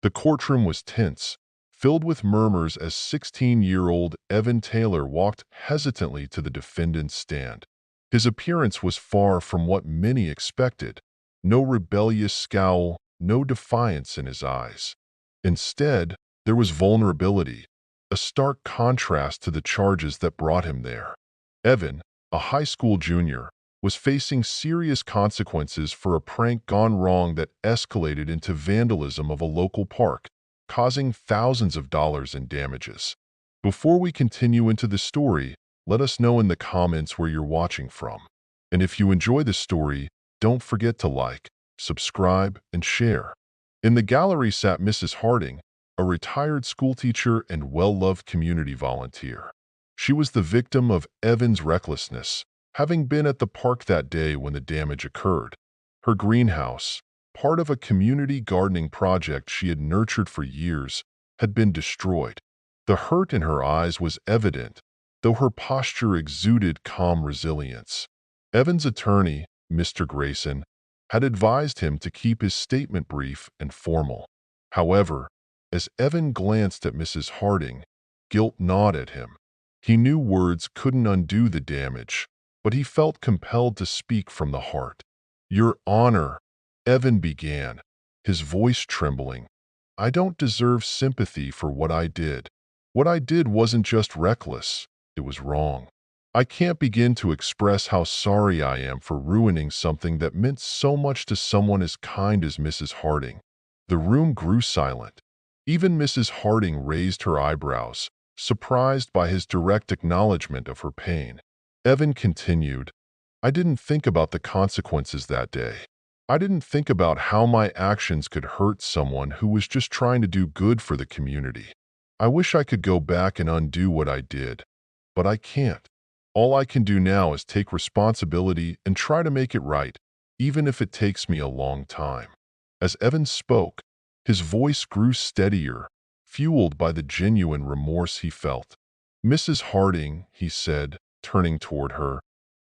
The courtroom was tense, filled with murmurs as 16-year-old Evan Taylor walked hesitantly to the defendant's stand. His appearance was far from what many expected. No rebellious scowl, no defiance in his eyes. Instead, there was vulnerability, a stark contrast to the charges that brought him there. Evan, a high school junior, was facing serious consequences for a prank gone wrong that escalated into vandalism of a local park, causing thousands of dollars in damages. Before we continue into the story, let us know in the comments where you're watching from. And if you enjoy the story, don't forget to like, subscribe, and share. In the gallery sat Mrs. Harding, a retired schoolteacher and well-loved community volunteer. She was the victim of Evan's recklessness, having been at the park that day when the damage occurred. Her greenhouse, part of a community gardening project she had nurtured for years, had been destroyed. The hurt in her eyes was evident, though her posture exuded calm resilience. Evan's attorney, Mr. Grayson, had advised him to keep his statement brief and formal. However, as Evan glanced at Mrs. Harding, guilt gnawed at him. He knew words couldn't undo the damage, but he felt compelled to speak from the heart. "Your Honor," Evan began, his voice trembling, "I don't deserve sympathy for what I did. What I did wasn't just reckless, it was wrong. I can't begin to express how sorry I am for ruining something that meant so much to someone as kind as Mrs. Harding." The room grew silent. Even Mrs. Harding raised her eyebrows, surprised by his direct acknowledgement of her pain. Evan continued, "I didn't think about the consequences that day. I didn't think about how my actions could hurt someone who was just trying to do good for the community. I wish I could go back and undo what I did, but I can't. All I can do now is take responsibility and try to make it right, even if it takes me a long time." As Evan spoke, his voice grew steadier, fueled by the genuine remorse he felt. "Mrs. Harding," he said, turning toward her,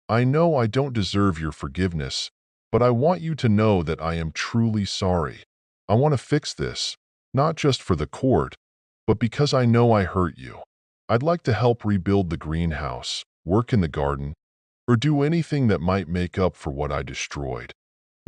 "I know I don't deserve your forgiveness, but I want you to know that I am truly sorry. I want to fix this, not just for the court, but because I know I hurt you. I'd like to help rebuild the greenhouse, work in the garden, or do anything that might make up for what I destroyed."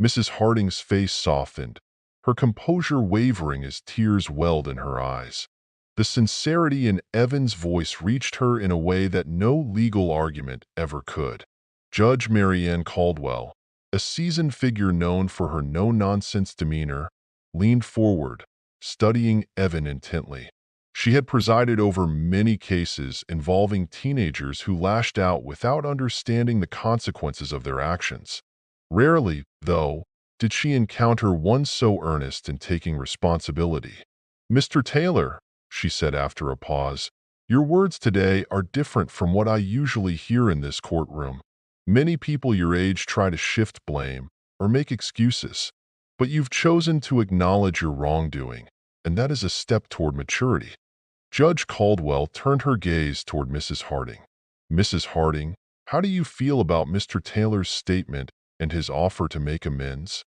Mrs. Harding's face softened, her composure wavering as tears welled in her eyes. The sincerity in Evan's voice reached her in a way that no legal argument ever could. Judge Marianne Caldwell, a seasoned figure known for her no-nonsense demeanor, leaned forward, studying Evan intently. She had presided over many cases involving teenagers who lashed out without understanding the consequences of their actions. Rarely, though, did she encounter one so earnest in taking responsibility. "Mr. Taylor," she said after a pause, "your words today are different from what I usually hear in this courtroom. Many people your age try to shift blame or make excuses, but you've chosen to acknowledge your wrongdoing, and that is a step toward maturity." Judge Caldwell turned her gaze toward Mrs. Harding. "Mrs. Harding, how do you feel about Mr. Taylor's statement and his offer to make amends?"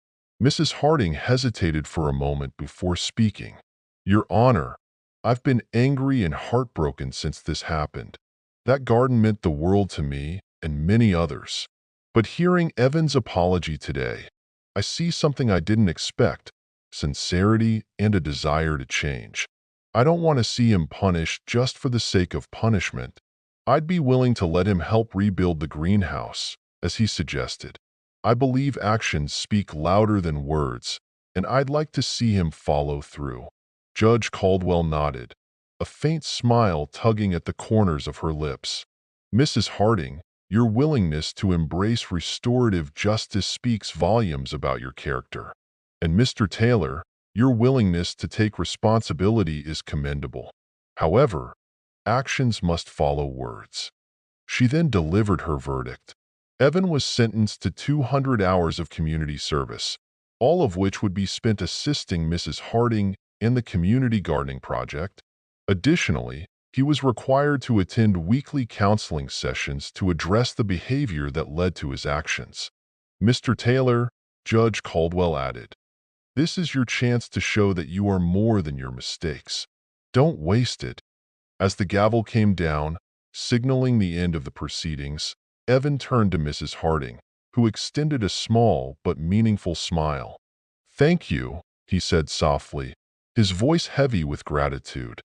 Mrs. Harding hesitated for a moment before speaking. "Your Honor, I've been angry and heartbroken since this happened. That garden meant the world to me and many others. But hearing Evan's apology today, I see something I didn't expect: sincerity and a desire to change. I don't want to see him punished just for the sake of punishment. I'd be willing to let him help rebuild the greenhouse, as he suggested. I believe actions speak louder than words, and I'd like to see him follow through." Judge Caldwell nodded, a faint smile tugging at the corners of her lips. "Mrs. Harding, your willingness to embrace restorative justice speaks volumes about your character. And Mr. Taylor, your willingness to take responsibility is commendable. However, actions must follow words." She then delivered her verdict. Evan was sentenced to 200 hours of community service, all of which would be spent assisting Mrs. Harding in the community gardening project. Additionally, he was required to attend weekly counseling sessions to address the behavior that led to his actions. "Mr. Taylor," Judge Caldwell added, This is your chance to show that you are more than your mistakes. Don't waste it. As the gavel came down, signaling the end of the proceedings, Evan turned to Mrs. Harding, who extended a small but meaningful smile. "Thank you," he said softly, his voice heavy with gratitude.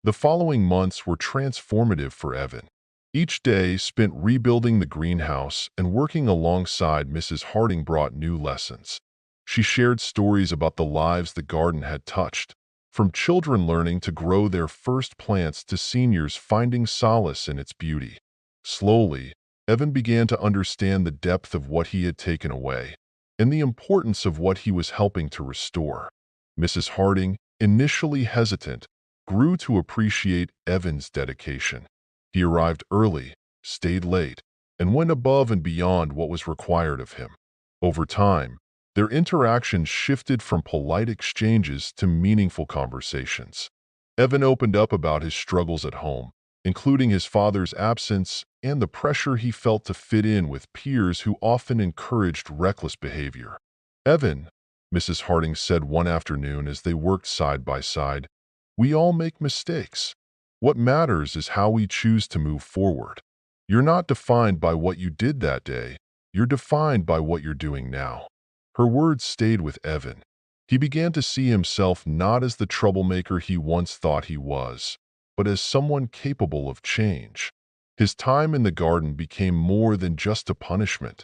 The following months were transformative for Evan. Each day spent rebuilding the greenhouse and working alongside Mrs. Harding brought new lessons. She shared stories about the lives the garden had touched, from children learning to grow their first plants to seniors finding solace in its beauty. Slowly, Evan began to understand the depth of what he had taken away and the importance of what he was helping to restore. Mrs. Harding, initially hesitant, grew to appreciate Evan's dedication. He arrived early, stayed late, and went above and beyond what was required of him. Over time, their interactions shifted from polite exchanges to meaningful conversations. Evan opened up about his struggles at home, including his father's absence and the pressure he felt to fit in with peers who often encouraged reckless behavior. "Evan," Mrs. Harding said one afternoon as they worked side by side, "we all make mistakes. What matters is how we choose to move forward. You're not defined by what you did that day. You're defined by what you're doing now." Her words stayed with Evan. He began to see himself not as the troublemaker he once thought he was, but as someone capable of change. His time in the garden became more than just a punishment.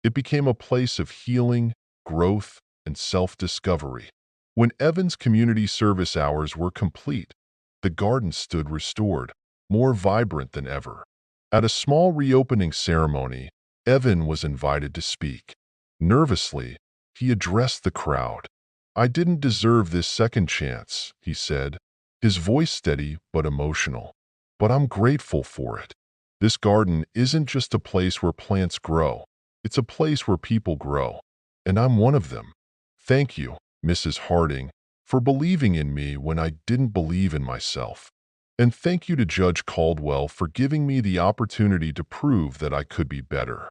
It became a place of healing, growth, and self-discovery. When Evan's community service hours were complete, the garden stood restored, more vibrant than ever. At a small reopening ceremony, Evan was invited to speak. Nervously, he addressed the crowd. "I didn't deserve this second chance," he said, his voice steady but emotional. "But I'm grateful for it. This garden isn't just a place where plants grow. It's a place where people grow. And I'm one of them. Thank you, Mrs. Harding, for believing in me when I didn't believe in myself. And thank you to Judge Caldwell for giving me the opportunity to prove that I could be better."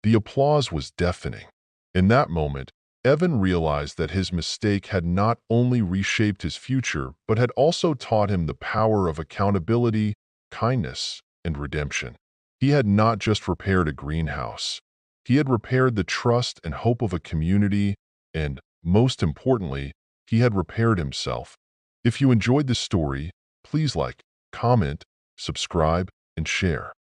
The applause was deafening. In that moment, Evan realized that his mistake had not only reshaped his future, but had also taught him the power of accountability, kindness, and redemption. He had not just repaired a greenhouse. He had repaired the trust and hope of a community, and, most importantly, he had repaired himself. If you enjoyed this story, please like, comment, subscribe, and share.